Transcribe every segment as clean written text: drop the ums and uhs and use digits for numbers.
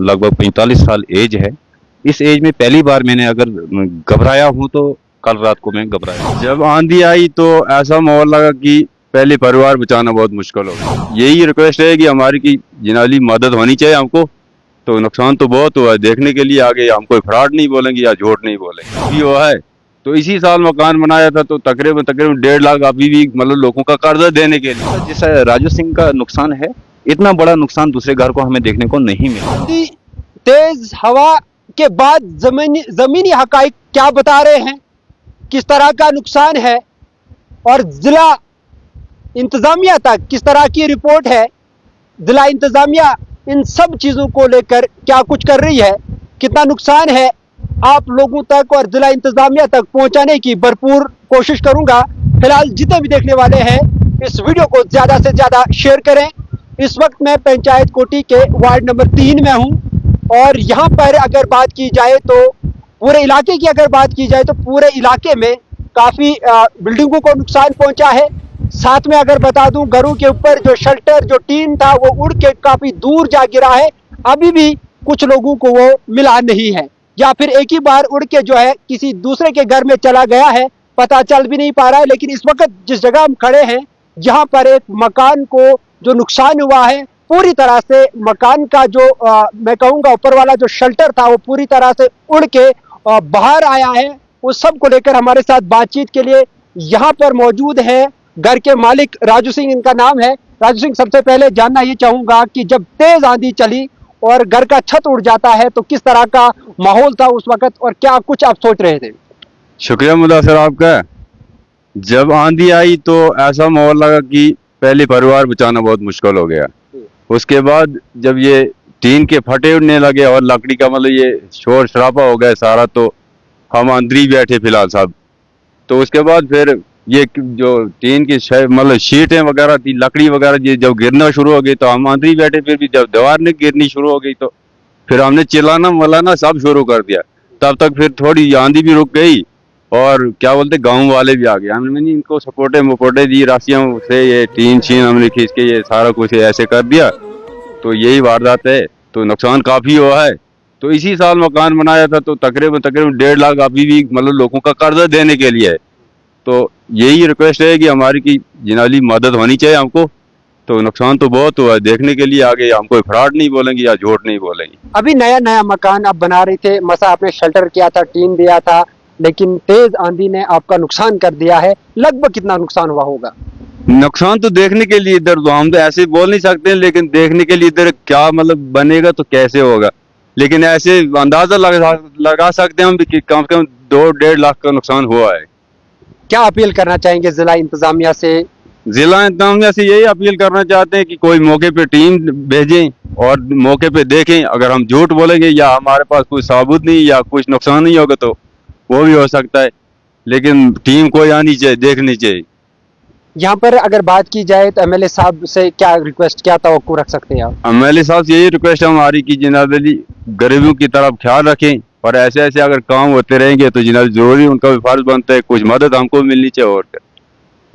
लगभग 45 साल एज है। इस एज में पहली बार मैंने अगर घबराया हूँ तो कल रात को मैं घबराया। जब आंधी आई तो ऐसा माहौल लगा कि पहले परिवार बचाना बहुत मुश्किल हो गया। यही रिक्वेस्ट है कि हमारी की जिनाली मदद होनी चाहिए हमको। तो नुकसान तो बहुत हुआ है, देखने के लिए आगे हम कोई फ्रॉड नहीं बोलेंगे या झूठ नहीं बोलेंगे। ये हुआ है तो इसी साल मकान बनाया था तो तकरीबन 1.5 लाख अभी भी मतलब लोगों का कर्जा देने के लिए। जैसा राजू सिंह का नुकसान है, इतना बड़ा नुकसान दूसरे घर को हमें देखने को नहीं मिला। तेज हवा के बाद जमीनी हकाइक क्या बता रहे हैं, किस तरह का नुकसान है और जिला इंतजामिया तक किस तरह की रिपोर्ट है, जिला इंतजामिया इन सब चीजों को लेकर क्या कुछ कर रही है, कितना नुकसान है, आप लोगों तक और जिला इंतजामिया तक पहुंचाने की भरपूर कोशिश करूंगा। फिलहाल जितने भी देखने वाले हैं इस वीडियो को ज्यादा से ज्यादा शेयर करें। इस वक्त मैं पंचायत कोटी के वार्ड नंबर 3 में हूं और यहां पर अगर बात की जाए तो पूरे इलाके की अगर बात की जाए तो पूरे इलाके में काफी बिल्डिंगों को नुकसान पहुंचा है। साथ में अगर बता दूं घरों के ऊपर जो शेल्टर जो टीन था वो उड़ के काफी दूर जा गिरा है। अभी भी कुछ लोगों को वो मिला नहीं है या फिर एक ही बार उड़ के जो है किसी दूसरे के घर में चला गया है, पता चल भी नहीं पा रहा है। लेकिन इस वक्त जिस जगह हम खड़े हैं जहां पर एक मकान को जो नुकसान हुआ है पूरी तरह से मकान का जो मैं कहूंगा ऊपर वाला जो शेल्टर था वो पूरी तरह से उड़ के बाहर आया है। उस सब को लेकर हमारे साथ बातचीत के लिए यहाँ पर मौजूद है घर के मालिक राजू सिंह, इनका नाम है। राजू सिंह, सबसे पहले जानना ये चाहूंगा कि जब तेज आंधी चली और घर का छत उड़ जाता है तो किस तरह का माहौल था उस वक्त और क्या कुछ आप सोच रहे थे? शुक्रिया मुदासिर आपका। जब आंधी आई तो ऐसा माहौल लगा कि पहले परिवार बचाना बहुत मुश्किल हो गया। उसके बाद जब ये टीन के फटे उड़ने लगे और लकड़ी का मतलब ये शोर शराबा हो गया सारा, तो हम अंदर ही बैठे फिलहाल साहब। तो उसके बाद फिर ये जो टीन की मतलब शीटें वगैरह थी, लकड़ी वगैरह ये जब गिरना शुरू हो गई तो हम अंदर ही बैठे। फिर भी जब दीवार ने गिरनी शुरू हो गई तो फिर हमने चिल्लाना मलाना सब शुरू कर दिया। तब तक फिर थोड़ी आंधी भी रुक गई और क्या बोलते गांव वाले भी आ गए। हमने इनको सपोर्टे दी राशियों से, ये टीन शीन हमने खींच के ये सारा कुछ ऐसे कर दिया। तो यही वारदात है, तो नुकसान काफी हुआ है। तो इसी साल मकान बनाया था तो तकरीबन 1.5 लाख अभी भी मतलब लोगों का कर्जा देने के लिए है। तो यही रिक्वेस्ट है कि हमारी की जिनाली मदद होनी चाहिए हमको। तो नुकसान तो बहुत हुआ है, देखने के लिए आगे हम कोई फ्रॉड नहीं बोलेंगे या झूठ नहीं बोलेंगे। अभी नया नया मकान आप बना रहे थे, मसा आपने शेल्टर किया था, टीन दिया था, लेकिन तेज आंधी ने आपका नुकसान कर दिया है। लगभग कितना नुकसान हुआ होगा? नुकसान तो देखने के लिए इधर तो हम तो ऐसे बोल नहीं सकते, लेकिन देखने के लिए इधर क्या मतलब बनेगा तो कैसे होगा, लेकिन ऐसे अंदाजा लगा सकते हैं हम कि कम से कम 2-1.5 लाख का नुकसान हुआ है। क्या अपील करना चाहेंगे जिला इंतजामिया से? जिला इंतजामिया से यही अपील करना चाहते हैं कि कोई मौके पे टीम भेजें और मौके पे देखें। अगर हम झूठ बोलेंगे या हमारे पास कोई सबूत नहीं या कुछ नुकसान नहीं होगा तो वो भी हो सकता है, लेकिन टीम कोई आनी चाहिए, देखनी चाहिए। यहाँ पर अगर बात की जाए तो एमएलए साहब से क्या रिक्वेस्ट, क्या तवक्को रख सकते हैं आप? एमएलए साहब से यही रिक्वेस्ट है हमारी कि जनाब गरीबों की तरफ ख्याल रखें और ऐसे ऐसे अगर काम होते रहेंगे तो जनाब जरूरी उनका भी फर्ज बनता है, कुछ मदद हमको मिलनी चाहिए। और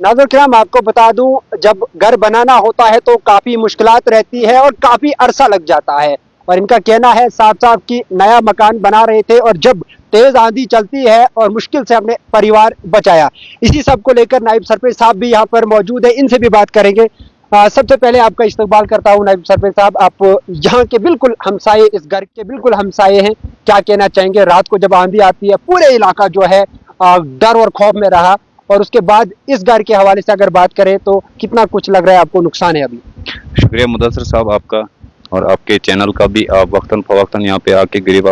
नाज़रीन किराम, आपको बता दूं जब घर बनाना होता है तो काफी मुश्किलात रहती है और काफी अरसा लग जाता है। और इनका कहना है साफ साफ कि नया मकान बना रहे थे और जब तेज आंधी चलती है और मुश्किल से हमने परिवार बचाया। इसी सब को लेकर नायब सरपंच साहब भी यहाँ पर मौजूद है, इनसे भी बात करेंगे। सबसे पहले आपका इस्तकबाल करता हूँ नायब सरपंच साहब, आप यहाँ के बिल्कुल हमसाये, इस घर के बिल्कुल हमसाये हैं, क्या कहना चाहेंगे? रात को जब आंधी आती है पूरे इलाका जो है डर और खौफ में रहा, और उसके बाद इस घर के हवाले से अगर बात करें तो कितना कुछ लग रहा है आपको नुकसान है अभी? शुक्रिया मुदस्सिर साहब आपका और आपके चैनल का भी। आप वक्तन फवक्तन यहाँ पे आके गरीब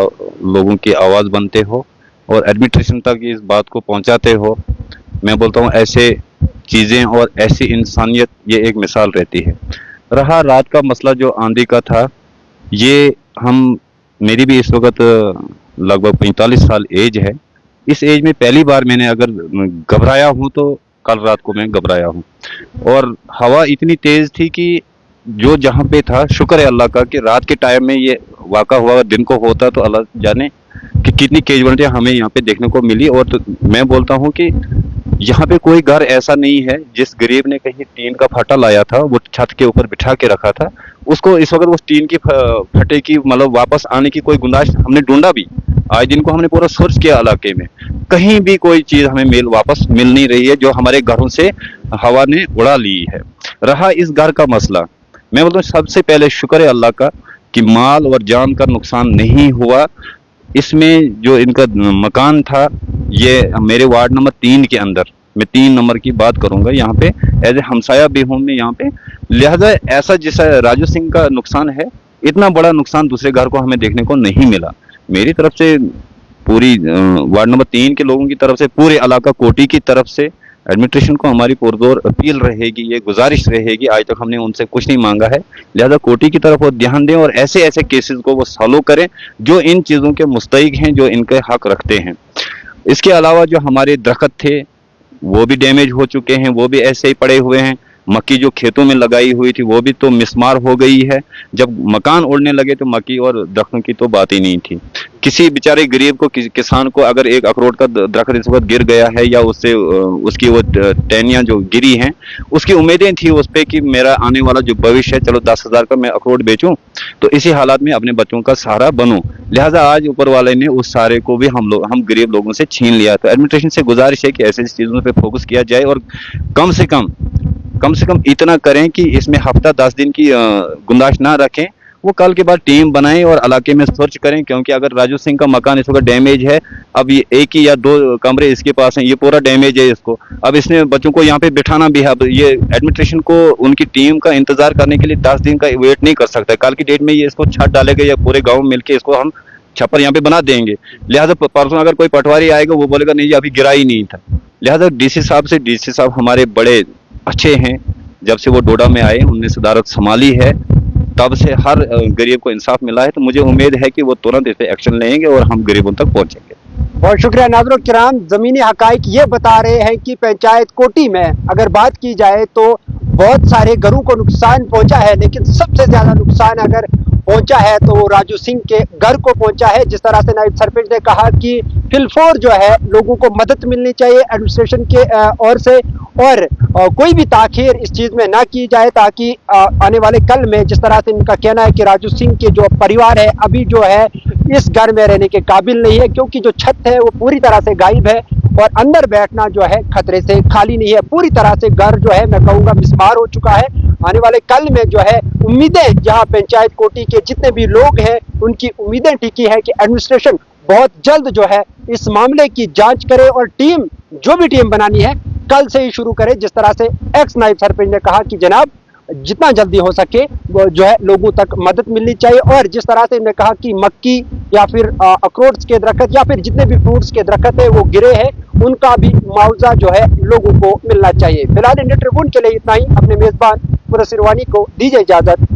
लोगों की आवाज़ बनते हो और एडमिनिस्ट्रेशन तक इस बात को पहुँचाते हो। मैं बोलता हूँ ऐसे चीज़ें और ऐसी इंसानियत ये एक मिसाल रहती है। रहा रात का मसला जो आंधी का था, ये मेरी भी इस वक्त लगभग 45 साल एज है। इस एज में पहली बार मैंने अगर घबराया हूँ तो कल रात को मैं घबराया हूँ। और हवा इतनी तेज थी कि जो जहाँ पे था, शुक्र है अल्लाह का कि रात के टाइम में ये वाक़ा हुआ। दिन को होता तो अल्लाह जाने कि कितनी कैजुअलिटी हमें यहाँ पे देखने को मिली। और तो मैं बोलता हूँ कि यहाँ पे कोई घर ऐसा नहीं है जिस गरीब ने कहीं टीन का फटा लाया था, वो छत के ऊपर बिठा के रखा था, उसको इस वक्त उस टीन की फटे की मतलब वापस आने की कोई गुंजाइश हमने ढूंढा भी। आज दिन को हमने पूरा सर्च किया इलाके में, कहीं भी कोई चीज हमें वापस मिल नहीं रही है जो हमारे घरों से हवा ने उड़ा ली है। रहा इस घर का मसला, मैं बोलता हूँ सबसे पहले शुक्र है अल्लाह का कि माल और जान का नुकसान नहीं हुआ। इसमें जो इनका मकान था, ये मेरे वार्ड नंबर 3 के अंदर, मैं 3 नंबर की बात करूंगा, यहाँ पे एज ए हमसाया भी हूँ मैं यहाँ पे, लिहाजा ऐसा जैसा राजू सिंह का नुकसान है, इतना बड़ा नुकसान दूसरे घर को हमें देखने को नहीं मिला। मेरी तरफ से पूरी वार्ड नंबर 3 के लोगों की तरफ से, पूरे इलाका कोटी की तरफ से एडमिनिस्ट्रेशन को हमारी पुरजोर अपील रहेगी, ये गुजारिश रहेगी, आज तक हमने उनसे कुछ नहीं मांगा है, लिहाजा कोटी की तरफ वो ध्यान दें और ऐसे ऐसे केसेस को वो सॉल्व करें जो इन चीज़ों के मुस्तहिक हैं, जो इनके हक रखते हैं। इसके अलावा जो हमारे दरख्त थे वो भी डैमेज हो चुके हैं, वो भी ऐसे ही पड़े हुए हैं। मक्की जो खेतों में लगाई हुई थी वो भी तो मिसमार हो गई है। जब मकान उड़ने लगे तो मक्की और दरख्तों की तो बात ही नहीं थी। किसी बेचारे गरीब को, किसान को अगर एक अखरोट का दरख्त इस वक्त गिर गया है या उससे उसकी वो टहनियाँ जो गिरी हैं, उसकी उम्मीदें थी उस पर कि मेरा आने वाला जो भविष्य है, चलो 10,000 का मैं अखरोट बेचूं तो इसी हालात में अपने बच्चों का सहारा बनूं। लिहाजा आज ऊपर वाले ने उस सहारे को भी हम गरीब लोगों से छीन लिया। तो एडमिनिस्ट्रेशन से गुजारिश है कि ऐसी चीज़ों पर फोकस किया जाए और कम से कम इतना करें कि इसमें हफ्ता 10 दिन की गुंजाइश ना रखें। वो कल के बाद टीम बनाएं और इलाके में सर्च करें, क्योंकि अगर राजू सिंह का मकान इस वक्त डैमेज है, अब ये एक ही या 2 कमरे इसके पास हैं, ये पूरा डैमेज है इसको, अब इसने बच्चों को यहाँ पे बिठाना भी है। अब ये एडमिनिस्ट्रेशन को उनकी टीम का इंतजार करने के लिए 10 दिन का वेट नहीं कर सकता। कल की डेट में ये इसको छत डालेगा या पूरे गाँव मिलकर इसको हम छप्पर यहाँ पे बना देंगे। लिहाजा परसों अगर कोई पटवारी आएगा वो बोलेगा नहीं अभी गिरा ही नहीं था। लिहाजा डीसी साहब हमारे बड़े अच्छे हैं, जब से वो डोडा में आए उनने सदारत संभाली है, तब से हर गरीब को इंसाफ मिला है। तो मुझे उम्मीद है कि वो तुरंत इस पे एक्शन लेंगे और हम गरीबों तक पहुंचेंगे। बहुत शुक्रिया नाज़रीन किराम। ज़मीनी हकाइक ये बता रहे हैं कि पंचायत कोटी में अगर बात की जाए तो बहुत सारे घरों को नुकसान पहुंचा है, लेकिन सबसे ज्यादा नुकसान अगर पहुंचा है तो वो राजू सिंह के घर को पहुंचा है। जिस तरह से नायब सरपंच ने कहा कि फिलफोर जो है लोगों को मदद मिलनी चाहिए एडमिनिस्ट्रेशन के ओर से, और कोई भी ताखीर इस चीज में ना की जाए, ताकि आने वाले कल में, जिस तरह से इनका कहना है कि राजू सिंह के जो परिवार है अभी जो है इस घर में रहने के काबिल नहीं है, क्योंकि जो छत है वो पूरी तरह से गायब है और अंदर बैठना जो है खतरे से खाली नहीं है। पूरी तरह से घर जो है मैं कहूँगा मिसमार हो चुका है। आने वाले कल में जो है उम्मीदें, जहाँ पंचायत कोटी के जितने भी लोग हैं उनकी उम्मीदें टिकी है कि एडमिनिस्ट्रेशन बहुत जल्द जो है इस मामले की जांच करे और टीम, जो भी टीम बनानी है कल से ही शुरू करे। जिस तरह से एक्स नायब सरपंच ने कहा कि जनाब जितना जल्दी हो सके वो जो है लोगों तक मदद मिलनी चाहिए, और जिस तरह से इन्होंने कहा कि मक्की या फिर अखरोट के दरख्त या फिर जितने भी फ्रूट्स के दरख्त है वो गिरे हैं, उनका भी मुआवजा जो है लोगों को मिलना चाहिए। फिलहाल इंडिया ट्रिब्यून के लिए इतना ही। अपने मेजबान मुनस्सिर वानी को दीजिए इजाजत।